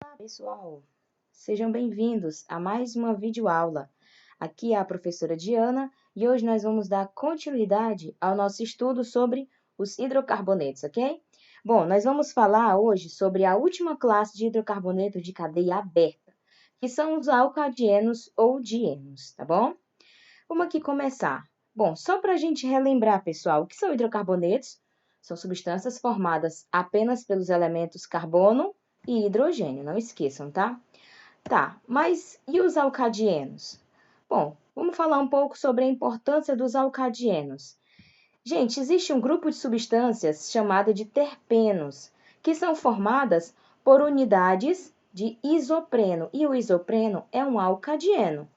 Olá, pessoal! Sejam bem-vindos a mais uma videoaula. Aqui é a professora Diana e hoje nós vamos dar continuidade ao nosso estudo sobre os hidrocarbonetos, ok? Bom, nós vamos falar hoje sobre a última classe de hidrocarbonetos de cadeia aberta, que são os alcadienos ou dienos, tá bom? Vamos aqui começar. Bom, só para a gente relembrar, pessoal, o que são hidrocarbonetos? São substâncias formadas apenas pelos elementos carbono e hidrogênio, não esqueçam, tá? Tá, mas e os alcadienos? Bom, vamos falar um pouco sobre a importância dos alcadienos. Gente, existe um grupo de substâncias chamado de terpenos, que são formadas por unidades de isopreno, e o isopreno é um alcadieno.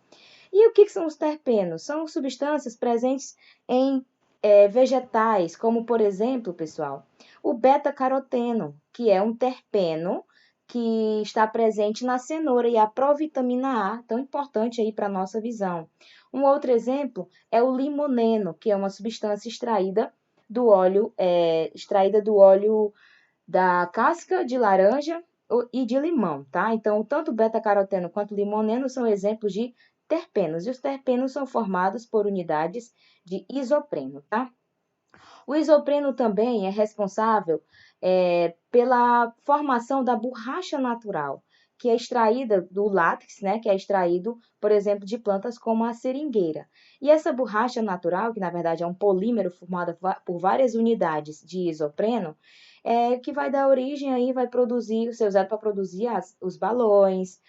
E o que são os terpenos? São substâncias presentes em vegetais, como, por exemplo, pessoal, o beta-caroteno, que é um terpeno que está presente na cenoura, e a provitamina A, tão importante aí para a nossa visão. Um outro exemplo é o limoneno, que é uma substância extraída do óleo da casca de laranja e de limão, tá? Então, tanto o beta-caroteno quanto o limoneno são exemplos de terpenos, e os terpenos são formados por unidades de isopreno, tá? O isopreno também é responsável pela formação da borracha natural, que é extraída do látex, né, que é extraído, por exemplo, de plantas como a seringueira. E essa borracha natural, que na verdade é um polímero formado por várias unidades de isopreno, que vai dar origem aí, vai ser usado para produzir os balões,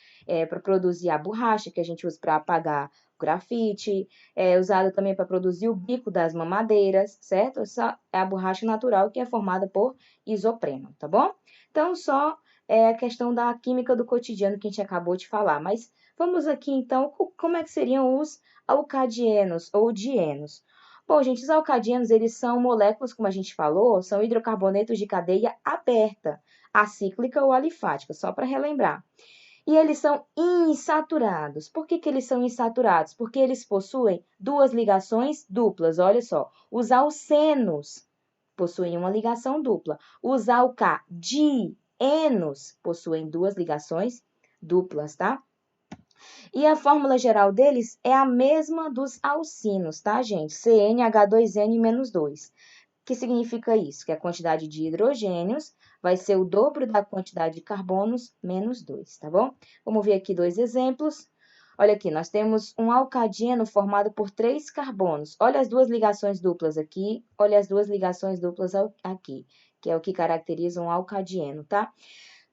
para produzir a borracha que a gente usa para apagar o grafite, é usada também para produzir o bico das mamadeiras, certo? Essa é a borracha natural que é formada por isopreno, tá bom? Então, só a questão da química do cotidiano que a gente acabou de falar. Mas vamos aqui, então, como é que seriam os alcadienos ou dienos? Bom, gente, os alcadienos, eles são moléculas, como a gente falou, são hidrocarbonetos de cadeia aberta, acíclica ou alifática, só para relembrar. E eles são insaturados. Por que eles são insaturados? Porque eles possuem duas ligações duplas. Olha só, os alcenos possuem uma ligação dupla. Os alcadienos possuem duas ligações duplas, tá? E a fórmula geral deles é a mesma dos alcinos, tá, gente? CnH2n-2. Que significa isso? Que a quantidade de hidrogênios vai ser o dobro da quantidade de carbonos menos 2, tá bom? Vamos ver aqui dois exemplos. Olha aqui, nós temos um alcadieno formado por 3 carbonos. Olha as duas ligações duplas aqui, olha as duas ligações duplas aqui, que é o que caracteriza um alcadieno, tá?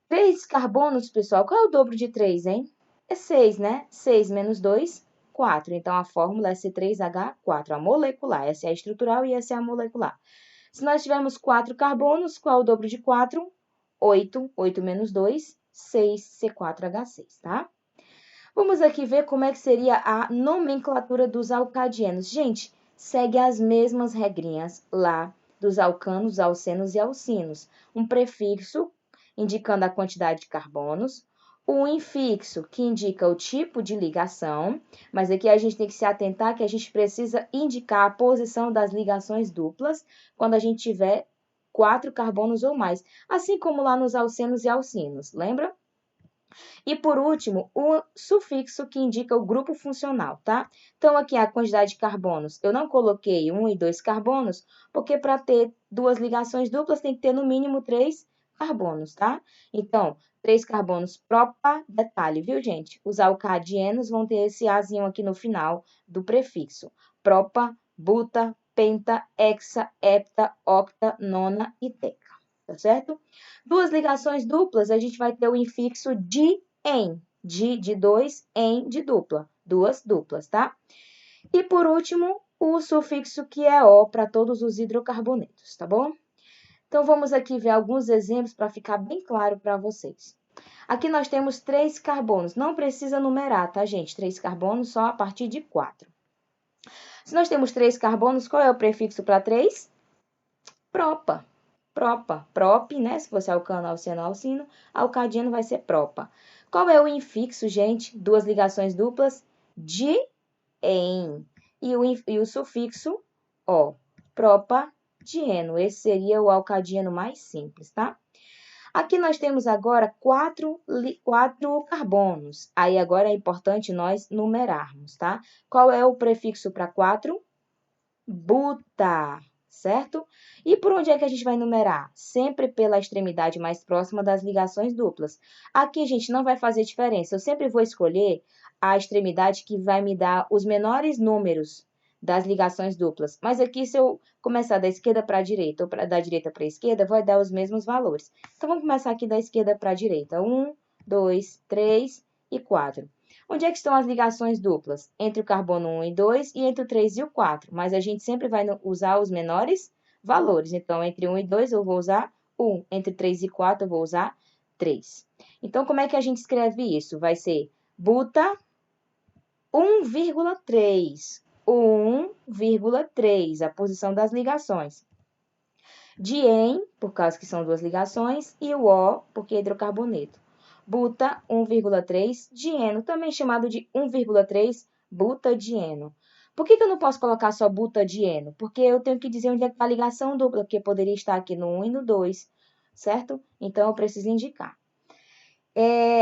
3 carbonos, pessoal, qual é o dobro de 3, hein? É 6, né? 6 menos 2, 4. Então, a fórmula é C3H4, a molecular. Essa é a estrutural e essa é a molecular. Se nós tivermos 4 carbonos, qual é o dobro de 4? 8. 8 menos 2, 6, C4H6, tá? Vamos aqui ver como é que seria a nomenclatura dos alcadienos. Gente, segue as mesmas regrinhas lá dos alcanos, alcenos e alcinos. Um prefixo indicando a quantidade de carbonos, o infixo, que indica o tipo de ligação, mas aqui a gente tem que se atentar que a gente precisa indicar a posição das ligações duplas quando a gente tiver 4 carbonos ou mais, assim como lá nos alcenos e alcinos, lembra? E por último, o sufixo que indica o grupo funcional, tá? Então, aqui a quantidade de carbonos, eu não coloquei 1 e 2 carbonos, porque para ter duas ligações duplas tem que ter no mínimo 3 carbonos, tá? Então, 3 carbonos propa, detalhe, viu, gente? Os alcadienos vão ter esse azinho aqui no final do prefixo. Propa, buta, penta, hexa, hepta, octa, nona e teca, tá certo? Duas ligações duplas, a gente vai ter o infixo de em, de dois, em de dupla, duas duplas, tá? E por último, o sufixo que é O para todos os hidrocarbonetos, tá bom? Então, vamos aqui ver alguns exemplos para ficar bem claro para vocês. Aqui nós temos 3 carbonos, não precisa numerar, tá, gente? 3 carbonos só a partir de 4. Se nós temos 3 carbonos, qual é o prefixo para 3? Propa. Propa. Prop, né? Se fosse alcano, alceno, alcino, alcadieno vai ser propa. Qual é o infixo, gente? Duas ligações duplas de em. E o sufixo o. Propa, dieno. Esse seria o alcadieno mais simples, tá? Aqui nós temos agora quatro carbonos. Aí agora é importante nós numerarmos, tá? Qual é o prefixo para 4? Buta, certo? E por onde é que a gente vai numerar? Sempre pela extremidade mais próxima das ligações duplas. Aqui, gente, não vai fazer diferença. Eu sempre vou escolher a extremidade que vai me dar os menores números das ligações duplas. Mas aqui, se eu começar da esquerda para a direita ou da direita para a esquerda, vai dar os mesmos valores. Então, vamos começar aqui da esquerda para a direita. 1, 2, 3 e 4. Onde é que estão as ligações duplas? Entre o carbono 1 e 2 e entre o 3 e o 4. Mas a gente sempre vai usar os menores valores. Então, entre 1 e 2 eu vou usar 1. Entre 3 e 4 eu vou usar 3. Então, como é que a gente escreve isso? Vai ser buta 1,3. 1,3, a posição das ligações. Dien, por causa que são duas ligações, e o O, porque é hidrocarboneto. Buta 1,3 dieno, também chamado de 1,3 butadieno. Por que eu não posso colocar só butadieno? Porque eu tenho que dizer onde é que está a ligação dupla, porque poderia estar aqui no 1 e no 2, certo? Então, eu preciso indicar.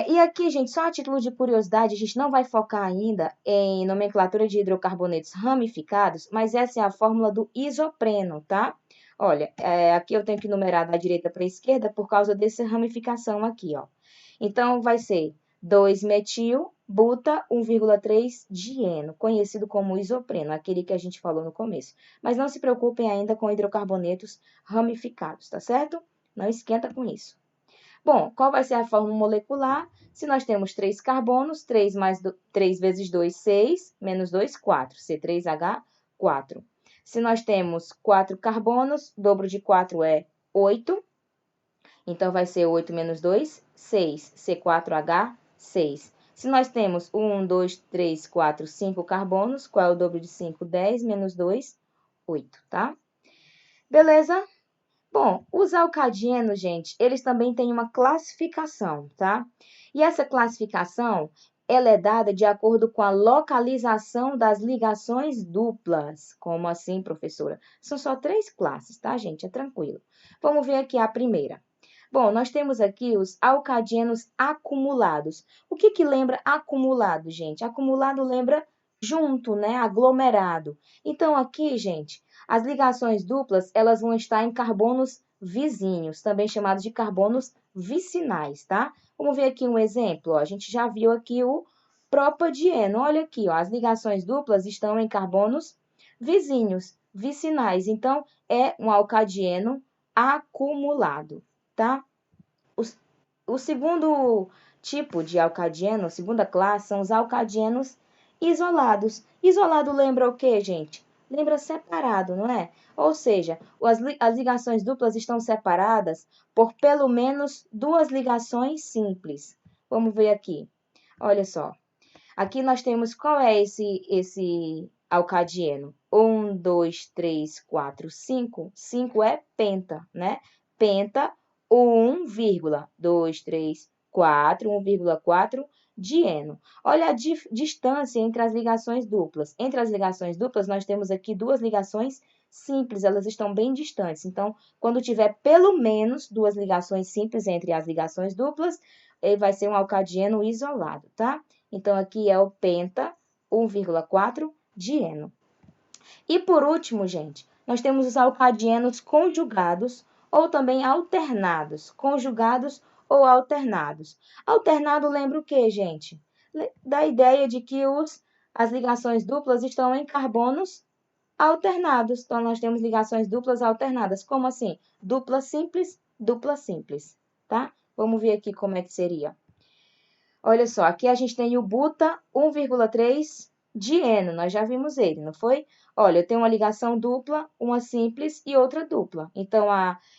E aqui, gente, só a título de curiosidade, a gente não vai focar ainda em nomenclatura de hidrocarbonetos ramificados, mas essa é a fórmula do isopreno, tá? Olha, aqui eu tenho que numerar da direita para a esquerda por causa dessa ramificação aqui, ó. Então, vai ser 2-metil, buta 1,3 dieno, conhecido como isopreno, aquele que a gente falou no começo. Mas não se preocupem ainda com hidrocarbonetos ramificados, tá certo? Não esquenta com isso. Bom, qual vai ser a fórmula molecular? Se nós temos 3 carbonos, 3 vezes 2, 6, menos 2, 4, C3H4. Se nós temos 4 carbonos, dobro de 4 é 8, então vai ser 8 menos 2, 6, C4H6. Se nós temos 1, 2, 3, 4, 5 carbonos, qual é o dobro de 5? 10 menos 2, 8, tá? Beleza? Bom, os alcadienos, gente, eles também têm uma classificação, tá? E essa classificação, ela é dada de acordo com a localização das ligações duplas. Como assim, professora? São só 3 classes, tá, gente? É tranquilo. Vamos ver aqui a primeira. Bom, nós temos aqui os alcadienos acumulados. O que lembra acumulado, gente? Acumulado lembra junto, né? Aglomerado. Então, aqui, gente, as ligações duplas, elas vão estar em carbonos vizinhos, também chamados de carbonos vicinais, tá? Vamos ver aqui um exemplo, ó. A gente já viu aqui o propadieno. Olha aqui, ó, as ligações duplas estão em carbonos vizinhos, vicinais. Então, é um alcadieno acumulado, tá? O segundo tipo de alcadieno, segunda classe, são os alcadienos isolados. Isolado lembra o quê, gente? Lembra separado, não é? Ou seja, as ligações duplas estão separadas por pelo menos 2 ligações simples. Vamos ver aqui. Olha só. Aqui nós temos qual é esse alcadieno? 1, 2, 3, 4, 5. 5 é penta, né? Penta, 1, 2, 3, 4, 1,4 dieno. Olha a distância entre as ligações duplas. Entre as ligações duplas, nós temos aqui 2 ligações simples, elas estão bem distantes. Então, quando tiver pelo menos 2 ligações simples entre as ligações duplas, ele vai ser um alcadieno isolado, tá? Então, aqui é o penta 1,4 dieno. E por último, gente, nós temos os alcadienos conjugados ou também alternados. Conjugados ou alternados. Alternado lembra o quê, gente? Da ideia de que as ligações duplas estão em carbonos alternados. Então, nós temos ligações duplas alternadas. Como assim? Dupla simples, tá? Vamos ver aqui como é que seria. Olha só, aqui a gente tem o buta 1,3 dieno, nós já vimos ele, não foi? Olha, eu tenho uma ligação dupla, uma simples e outra dupla. Então,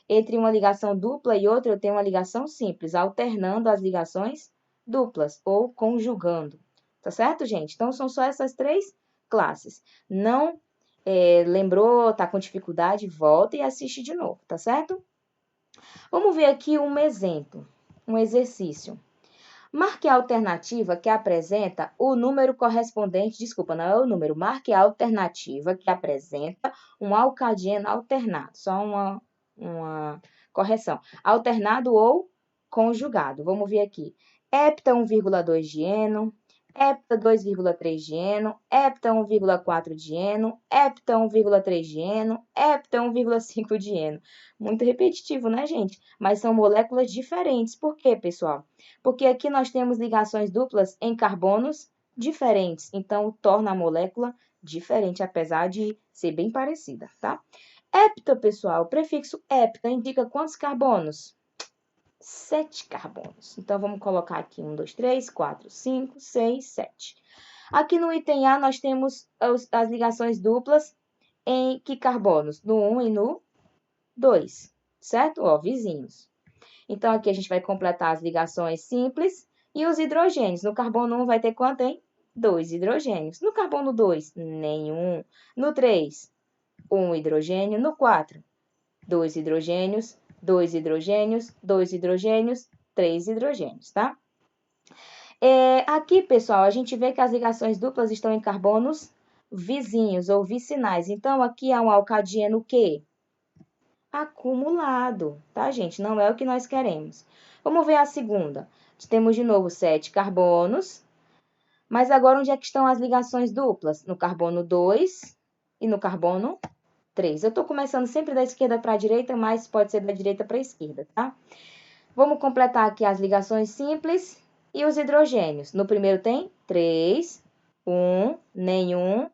entre uma ligação dupla e outra, eu tenho uma ligação simples, alternando as ligações duplas ou conjugando. Tá certo, gente? Então, são só essas 3 classes. Não lembrou, tá com dificuldade, volta e assiste de novo, tá certo? Vamos ver aqui um exemplo, um exercício. Marque a alternativa que apresenta o número correspondente, desculpa, não é o número, marque a alternativa que apresenta um alcadieno alternado, só uma correção, alternado ou conjugado. Vamos ver aqui. Hepta 1,2 de eno, hepta 2,3 de eno, hepta 1,4 de eno, hepta 1,3 de eno, hepta 1,5 de eno. Muito repetitivo, né, gente? Mas são moléculas diferentes. Por quê, pessoal? Porque aqui nós temos ligações duplas em carbonos diferentes. Então, torna a molécula diferente, apesar de ser bem parecida, tá? Hepta, pessoal, o prefixo hepta indica quantos carbonos? 7 carbonos. Então, vamos colocar aqui 1, 2, 3, 4, 5, 6, 7. Aqui no item A, nós temos as ligações duplas em que carbonos? No 1 e no 2, certo? Ó, vizinhos. Então, aqui a gente vai completar as ligações simples e os hidrogênios. No carbono 1 vai ter quanto, hein? 2 hidrogênios. No carbono 2, nenhum. No 3, 1 hidrogênio. No 4, 2 hidrogênios, 2 hidrogênios, 2 hidrogênios, 3 hidrogênios, tá? Aqui, pessoal, a gente vê que as ligações duplas estão em carbonos vizinhos ou vicinais. Então, aqui é um alcadieno o quê? Acumulado, tá, gente? Não é o que nós queremos. Vamos ver a segunda. Temos de novo 7 carbonos. Mas agora, onde é que estão as ligações duplas? No carbono 2 e no carbono 3. Eu estou começando sempre da esquerda para a direita, mas pode ser da direita para a esquerda, tá? Vamos completar aqui as ligações simples e os hidrogênios. No primeiro tem 3, 1, nenhum,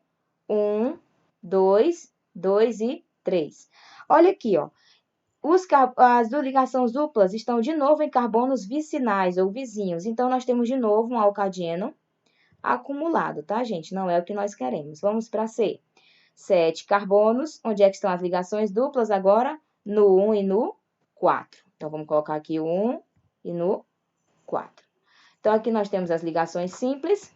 1, 2, 2 e 3. Olha aqui, ó. As ligações duplas estão de novo em carbonos vicinais ou vizinhos. Então, nós temos de novo um alcadieno acumulado, tá, gente? Não é o que nós queremos. Vamos para C. 7 carbonos. Onde é que estão as ligações duplas agora? No 1 e no 4. Então, vamos colocar aqui o 1 e no 4. Então, aqui nós temos as ligações simples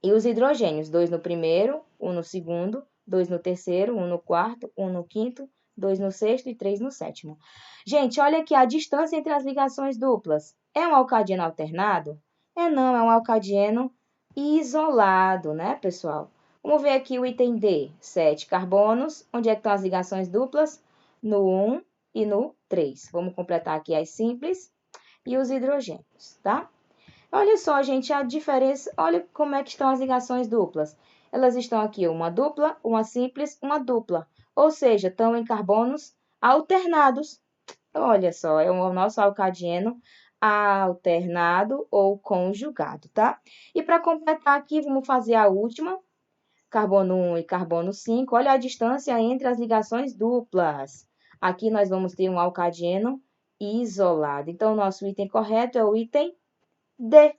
e os hidrogênios. 2 no primeiro, 1 no segundo, 2 no terceiro, 1 no quarto, 1 no quinto, 2 no sexto e 3 no sétimo. Gente, olha aqui a distância entre as ligações duplas. É um alcadieno alternado? Não, é um alcadieno isolado, né, pessoal? Vamos ver aqui o item D, 7 carbonos. Onde é que estão as ligações duplas? No 1 e no 3. Vamos completar aqui as simples e os hidrogênios, tá? Olha só, gente, a diferença, olha como é que estão as ligações duplas. Elas estão aqui, uma dupla, uma simples, uma dupla. Ou seja, estão em carbonos alternados. Olha só, é o nosso alcadieno alternado ou conjugado, tá? E para completar aqui, vamos fazer a última. Carbono 1 e carbono 5. Olha a distância entre as ligações duplas. Aqui nós vamos ter um alcadieno isolado. Então, o nosso item correto é o item D.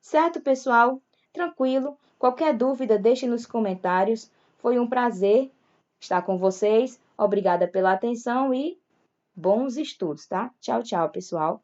Certo, pessoal? Tranquilo. Qualquer dúvida, deixe nos comentários. Foi um prazer estar com vocês. Obrigada pela atenção e bons estudos, tá? Tchau, tchau, pessoal.